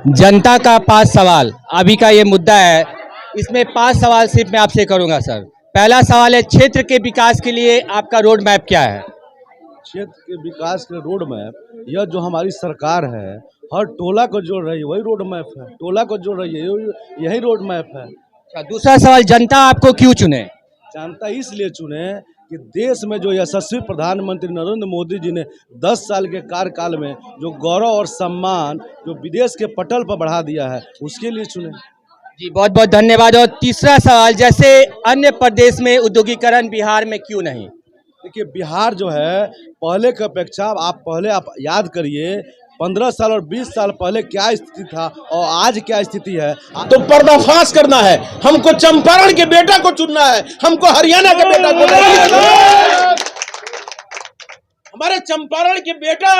जनता का 5 सवाल अभी का ये मुद्दा है। इसमें 5 सवाल सिर्फ मैं आपसे करूंगा सर। पहला सवाल है, क्षेत्र के विकास के लिए आपका रोड मैप क्या है? क्षेत्र के विकास के रोड मैप, यह जो हमारी सरकार है हर टोला को जोड़ रही है, वही रोड मैप है। टोला को जोड़ रही है, यही रोड मैप है। अच्छा, दूसरा सवाल, जनता आपको क्यों चुने? जनता इसलिए चुने कि देश में जो यशस्वी प्रधानमंत्री नरेंद्र मोदी जी ने 10 साल के कार्यकाल में जो गौरव और सम्मान जो विदेश के पटल पर बढ़ा दिया है, उसके लिए चुने। जी बहुत बहुत धन्यवाद। और तीसरा सवाल, जैसे अन्य प्रदेश में उद्योगीकरण, बिहार में क्यों नहीं? देखिए, बिहार जो है पहले की अपेक्षा आप याद करिए 15 साल और 20 साल पहले क्या स्थिति था और आज क्या स्थिति है। तो पर्दाफाश करना है, हमको चंपारण के बेटा को चुनना है, हमको हरियाणा के बेटा को नहीं। हमारे चंपारण के बेटा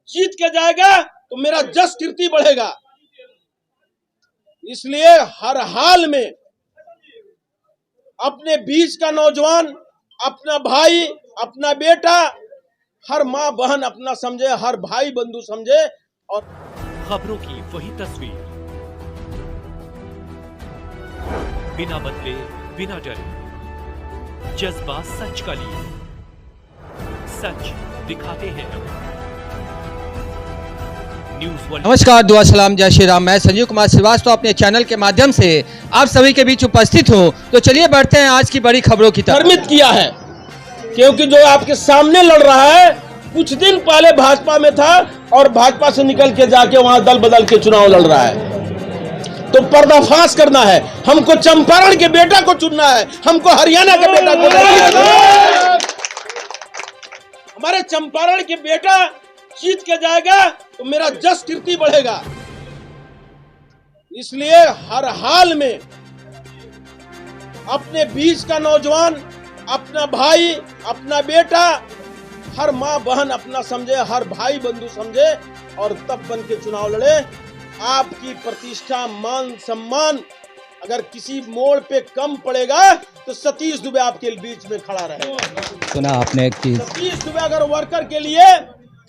जीत के जाएगा तो मेरा जस कीर्ति बढ़ेगा। इसलिए हर हाल में अपने बीच का नौजवान, अपना भाई, अपना बेटा, हर माँ बहन अपना समझे, हर भाई बंधु समझे। और खबरों की वही तस्वीर, बिना बदले बिना डरे, जज्बा सच का लिए, सच दिखाते हैं। न्यूज़ 1। नमस्कार, दुआ सलाम, जय श्री राम। मैं संजीव कुमार श्रीवास्तव अपने चैनल के माध्यम से आप सभी के बीच उपस्थित हूँ। तो चलिए बढ़ते हैं आज की बड़ी खबरों की तरफ। निर्मित किया है, क्योंकि जो आपके सामने लड़ रहा है कुछ दिन पहले भाजपा में था और भाजपा से निकल के जाके वहां दल बदल के चुनाव लड़ रहा है। तो पर्दाफाश करना है, हमको चंपारण के बेटा को चुनना है, हमको हरियाणा के बेटा को नहीं। हमारे चंपारण के बेटा जीत के जाएगा तो मेरा जस कीर्ति बढ़ेगा। इसलिए हर हाल में अपने बीच का नौजवान, अपना भाई, अपना बेटा, हर माँ बहन अपना समझे, हर भाई बंधु समझे और तब बन के चुनाव लड़े। आपकी प्रतिष्ठा, मान, सम्मान अगर किसी मोड़ पे कम पड़ेगा तो सतीश दुबे आपके बीच में खड़ा रहेगा। सुना आपने एक चीज, सतीश दुबे अगर वर्कर के लिए,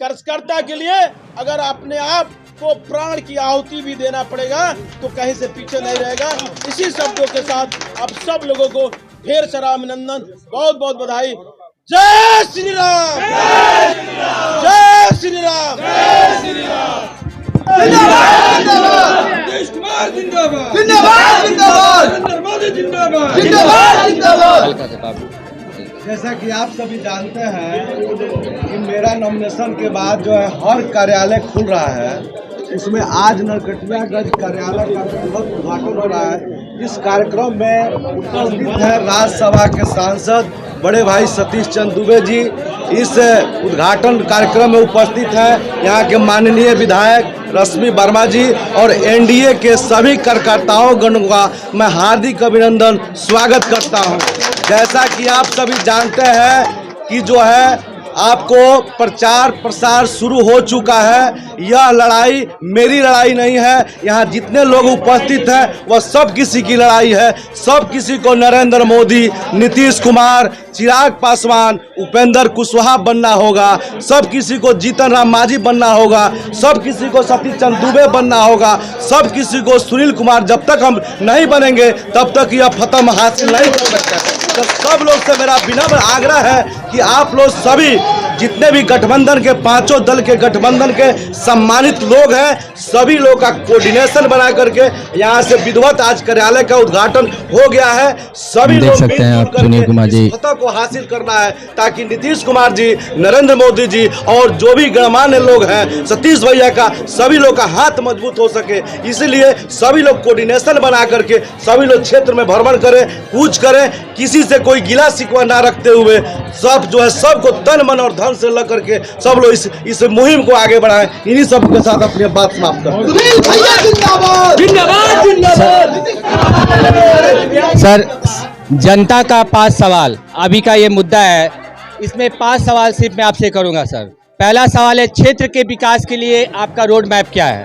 कार्यकर्ता के लिए अगर अपने आप को प्राण की आहुति भी देना पड़ेगा तो कहीं से पीछे नहीं रहेगा। इसी शब्दों के साथ अब सब लोगों को ढेर सारा अभिनंदन, बहुत बहुत बधाई। जय श्री राम, जय श्री राम, जय श्री राम। नीतीश कुमार जिंदाबाद, जिंदाबाद, जिंदाबाद, नरेंद्र मोदी जिंदाबाद, जिंदाबाद, जिंदाबाद। जैसा कि आप सभी जानते हैं कि मेरा नॉमिनेशन के बाद जो है हर कार्यालय खुल रहा है, उसमें आज नरकटियागंज कार्यालय का बृहद उद्घाटन हो रहा है। इस कार्यक्रम में उपस्थित है राज्यसभा के सांसद बड़े भाई सतीश चंद्र दुबे जी। इस उद्घाटन कार्यक्रम में उपस्थित हैं यहाँ के माननीय विधायक रश्मि वर्मा जी और एनडीए के सभी कार्यकर्ताओं गण का मैं हार्दिक अभिनंदन स्वागत करता हूँ। जैसा कि आप सभी जानते हैं कि जो है आपको प्रचार प्रसार शुरू हो चुका है। यह लड़ाई मेरी लड़ाई नहीं है, यहाँ जितने लोग उपस्थित हैं वह सब किसी की लड़ाई है। सब किसी को नरेंद्र मोदी, नीतीश कुमार, चिराग पासवान, उपेंद्र कुशवाहा बनना होगा। सब किसी को जीतन राम मांझी बनना होगा। सब किसी को सतीश चंद्र दुबे बनना होगा। सब किसी को सुनील कुमार, जब तक हम नहीं बनेंगे तब तक यह फतह हासिल नहीं कर सकते। तो सब लोग से मेरा विनम्र आग्रह है कि आप लोग सभी जितने भी गठबंधन के, पांचों दल के गठबंधन के सम्मानित लोग हैं, सभी लोग का कोऑर्डिनेशन बना करके यहाँ से विधिवत आज कार्यालय का उद्घाटन हो गया है। सभी लोग सकते हैं आप सुनील कुमार जी, फतह को हासिल करना है ताकि नीतीश कुमार जी, नरेंद्र मोदी जी और जो भी गणमान्य लोग हैं, सतीश भैया का, सभी लोग का हाथ मजबूत हो सके। इसलिए सभी लोग कोऑर्डिनेशन बना करके सभी लोग क्षेत्र में भ्रमण करें, कूच करें, किसी से कोई गिला शिकवा ना रखते हुए सब जो है सबको तन मन और धन से लग करके सब लोग इस मुहिम को आगे बढ़ाएं। इन्हीं सब के साथ अपनी बात समाप्त करें। सर जनता का 5 सवाल अभी का ये मुद्दा है। इसमें 5 सवाल सिर्फ मैं आपसे करूंगा सर। पहला सवाल है, क्षेत्र के विकास के लिए आपका रोड मैप क्या है?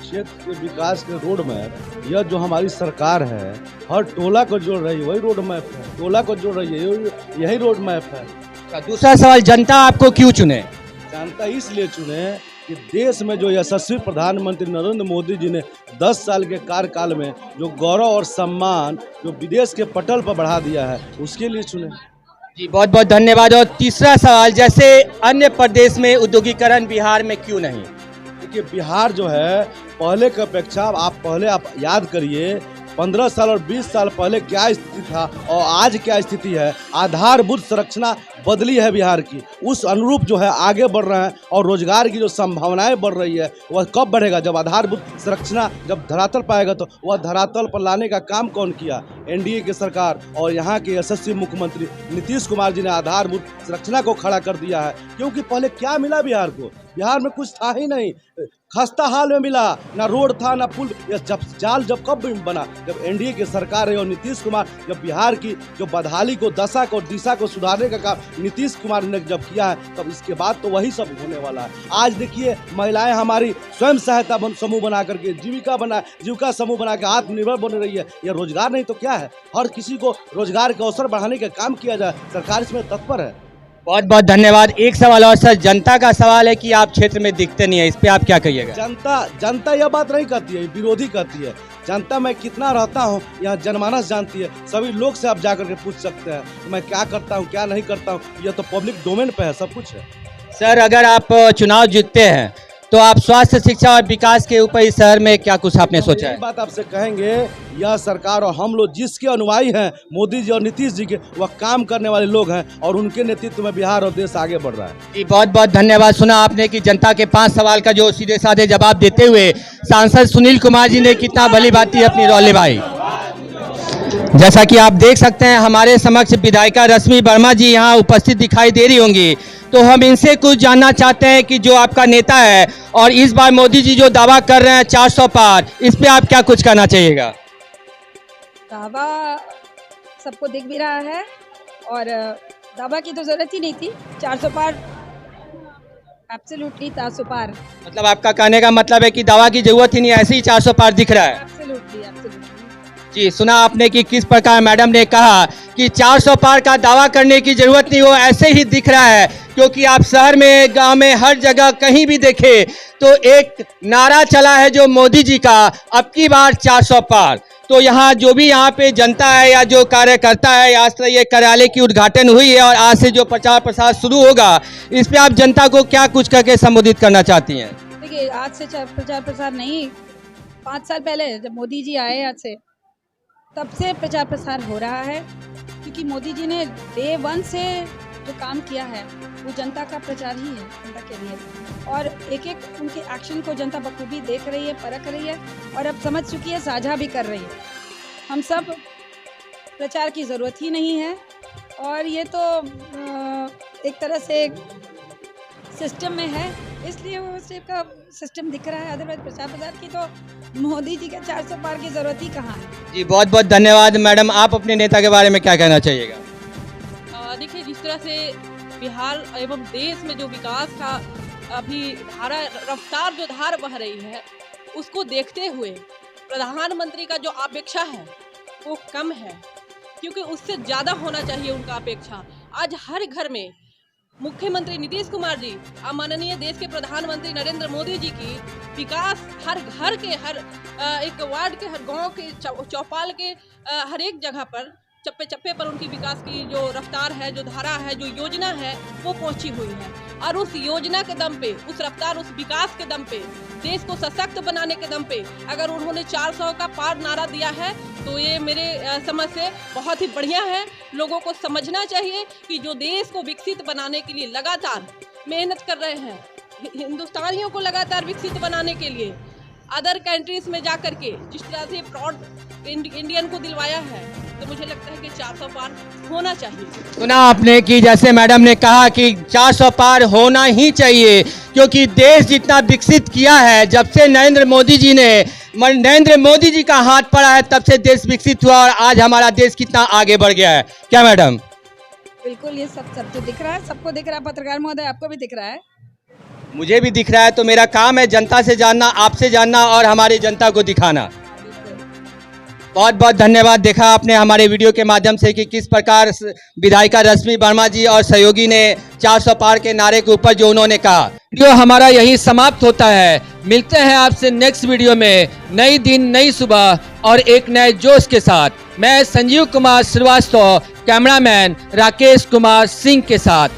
क्षेत्र के विकास के रोड मैप, यह जो हमारी सरकार है हर टोला को जोड़ रही है, वही रोड मैप है। टोला को जोड़ रही है, यही रोड मैप है। दूसरा सवाल, जनता आपको क्यों चुने? जनता इसलिए चुने कि देश में जो यशस्वी प्रधानमंत्री नरेंद्र मोदी जी ने 10 साल के कार्यकाल में जो गौरव और सम्मान जो विदेश के पटल पर बढ़ा दिया है, उसके लिए चुने। जी बहुत बहुत धन्यवाद। और तीसरा सवाल, जैसे अन्य प्रदेश में उद्योगीकरण, बिहार में क्यों नहीं? देखिए, बिहार जो है पहले की अपेक्षा आप याद करिए 15 साल और 20 साल पहले क्या स्थिति था और आज क्या स्थिति है। आधारभूत संरचना बदली है बिहार की, उस अनुरूप जो है आगे बढ़ रहे हैं और रोजगार की जो संभावनाएं बढ़ रही है वह कब बढ़ेगा? जब आधारभूत संरचना जब धरातल पाएगा। तो वह धरातल पर लाने का काम कौन किया? एनडीए की सरकार और यहाँ के यशस्वी मुख्यमंत्री नीतीश कुमार जी ने आधारभूत संरचना को खड़ा कर दिया है। क्योंकि पहले क्या मिला बिहार को? बिहार में कुछ था ही नहीं, खस्ता हाल में मिला, ना रोड था ना पुल। जब कब बना? जब एनडीए की सरकार है और नीतीश कुमार जब बिहार की जो बदहाली को, दशा को, दिशा को सुधारने का काम नीतीश कुमार ने जब किया है, तब इसके बाद तो वही सब होने वाला है। आज देखिए, महिलाएं हमारी स्वयं सहायता समूह बना करके जीविका समूह बना के आत्मनिर्भर बन रही है। यह रोजगार नहीं तो क्या है? हर किसी को रोजगार के अवसर बढ़ाने का काम किया जाए, सरकार इसमें तत्पर है। बहुत बहुत धन्यवाद। एक सवाल और सर, जनता का सवाल है कि आप क्षेत्र में दिखते नहीं है, इस पे आप क्या कहिएगा? जनता यह बात नहीं कहती है, विरोधी कहती है। जनता मैं कितना रहता हूँ यहाँ जनमानस जानती है। सभी लोग से आप जाकर के पूछ सकते हैं तो मैं क्या करता हूँ, क्या नहीं करता हूँ। यह तो पब्लिक डोमेन पे है, सब कुछ है। सर, अगर आप चुनाव जीतते हैं तो आप स्वास्थ्य, शिक्षा और विकास के ऊपर इस शहर में क्या कुछ आपने सोचा है? बात आपसे कहेंगे, यह सरकार और हम लोग जिसके अनुयायी हैं, मोदी जी और नीतीश जी के, वह काम करने वाले लोग हैं और उनके नेतृत्व में बिहार और देश आगे बढ़ रहा है। जी बहुत बहुत धन्यवाद। सुना आपने कि जनता के 5 सवाल का जो सीधे साधे जवाब देते हुए सांसद सुनील कुमार जी ने कितना भली बात अपनी रौले भाई। जैसा कि आप देख सकते हैं, हमारे समक्ष विधायिका रश्मि वर्मा जी यहाँ उपस्थित दिखाई दे रही होंगी। तो हम इनसे कुछ जानना चाहते हैं कि जो आपका नेता है और इस बार मोदी जी जो दावा कर रहे हैं 400 पार, इस पे आप क्या कुछ कहना चाहिएगा? दावा सबको दिख भी रहा है और दावा की तो जरूरत ही नहीं थी। 400 पार, एब्सोल्युटली 400 पार। मतलब आपका कहने का मतलब है कि दावा की जरूरत ही नहीं, ऐसे ही 400 पार दिख रहा है? Absolutely, absolutely. जी सुना आपने कि किस प्रकार मैडम ने कहा कि 400 पार का दावा करने की जरूरत नहीं, वो ऐसे ही दिख रहा है। क्योंकि आप शहर में, गांव में, हर जगह कहीं भी देखें तो एक नारा चला है जो मोदी जी का, अब की बार 400 पार। तो यहाँ जो भी यहाँ पे जनता है या जो कार्यकर्ता है, आज तक ये कार्यालय की उद्घाटन हुई है और आज से जो प्रचार प्रसार शुरू होगा, इस पे आप जनता को क्या कुछ करके संबोधित करना चाहती हैं? देखिए, आज से प्रचार प्रसार नहीं, 5 साल पहले जब मोदी जी आए, आज से तब से प्रचार प्रसार हो रहा है। क्योंकि मोदी जी ने डे 1 से जो काम किया है वो जनता का प्रचार ही है, जनता के लिए। और एक एक उनके एक्शन को जनता बखूबी देख रही है, परख रही है और अब समझ चुकी है, साझा भी कर रही है। हम सब प्रचार की ज़रूरत ही नहीं है और ये तो एक तरह से सिस्टम में है, इसलिए वो का सिस्टम दिख रहा है। अदरवाइज प्रचार प्रसार की तो मोदी जी के 400 पार की ज़रूरत ही कहाँ है। जी बहुत बहुत धन्यवाद। मैडम, आप अपने नेता के बारे में क्या कहना चाहिएगा? देखिए, जिस तरह से बिहार एवं देश में जो विकास का अभी रफ्तार जो धार बह रही है, उसको देखते हुए प्रधानमंत्री का जो अपेक्षा है वो कम है, क्योंकि उससे ज़्यादा होना चाहिए उनका अपेक्षा। आज हर घर में मुख्यमंत्री नीतीश कुमार जी, माननीय देश के प्रधानमंत्री नरेंद्र मोदी जी की विकास हर घर के, हर एक वार्ड के, हर गांव के, चौपाल के, हर एक जगह पर, चप्पे चप्पे पर उनकी विकास की जो रफ्तार है, जो धारा है, जो योजना है, वो पहुंची हुई है। और उस योजना के दम पे, उस रफ्तार, उस विकास के दम पे, देश को सशक्त बनाने के दम पे अगर उन्होंने 400 का पार नारा दिया है तो ये मेरे समझ से बहुत ही बढ़िया है। लोगों को समझना चाहिए कि जो देश को विकसित बनाने के लिए लगातार मेहनत कर रहे हैं, हिंदुस्तानियों को लगातार विकसित बनाने के लिए अदर कंट्रीज में जा करके जिस तरह से प्राउड इंडियन को दिलवाया है, तो मुझे लगता है कि 400 पार होना चाहिए। सुना आपने कि जैसे मैडम ने कहा कि 400 पार होना ही चाहिए, क्योंकि देश जितना विकसित किया है, जब से नरेंद्र मोदी जी का हाथ पड़ा है, तब से देश विकसित हुआ और आज हमारा देश कितना आगे बढ़ गया है। क्या मैडम? बिल्कुल, ये सब तो दिख रहा है, सबको दिख रहा है। पत्रकार महोदय, आपको भी दिख रहा है? मुझे भी दिख रहा है। तो मेरा काम है जनता से जानना, आपसे जानना और हमारी जनता को दिखाना। बहुत बहुत धन्यवाद। देखा आपने हमारे वीडियो के माध्यम से कि किस प्रकार विधायिका रश्मि वर्मा जी और सहयोगी ने 400 पार के नारे के ऊपर जो उन्होंने कहा। वीडियो हमारा यही समाप्त होता है। मिलते हैं आपसे नेक्स्ट वीडियो में, नई दिन नई सुबह और एक नए जोश के साथ। मैं संजीव कुमार श्रीवास्तव, कैमरामैन राकेश कुमार सिंह के साथ।